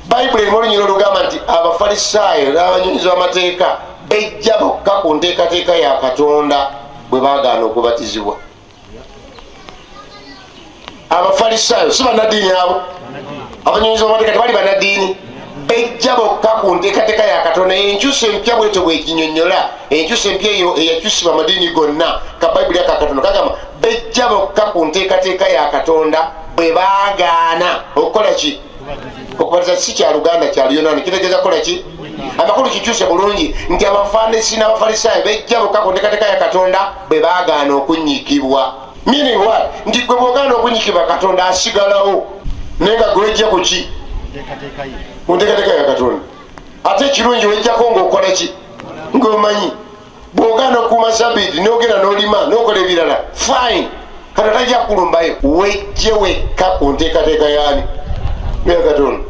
bayibuli erimu olunyiro olugamba nti abafalisaayo n'abanyonyizi b'amateeka bejja bokka ku nteekateeka ya Katonda bwe baagaana okubatizibwa. Abafalisaayo si bannaddiini abo, abanyonyizi b'amateeka tebali bannaddiini, bejja bokka ku nteekateeka ya Katonda. Enkyusa empya bwetyo bwekinyonnyola, enkyusa empya eyo eyakyusibwa amadiini gonna ka bayibuli aka Katonda kagamba bejja bokka ku nteekateeka ya Katonda bwe baagaana okukola ki? Okubatiza. Si kya Luganda, kya Luyonaani, kitegeeza kukola ki? Amakulu kikyuse bulungi nti abafaanisi n'abafalisaayo bejja bokka ku nteekateeka ya Katonda bwe baagaana okunyikibwa. Meaning what? Nti gwe bw'ogaana okunyikibwa Katonda asigalawo naye nga gwe wejja ku ki? Ku nteekateeka ya Katonda. Ate ekirungi wejjako ng'okola ki? Ng'omanyi bw'ogaana okukuuma Sabbiiti n'ogenda n'olima n'okola ebirala, fine, Katonda tajja kulumbayo. Wejje wekka ku nteekateeka yaani ya Katonda.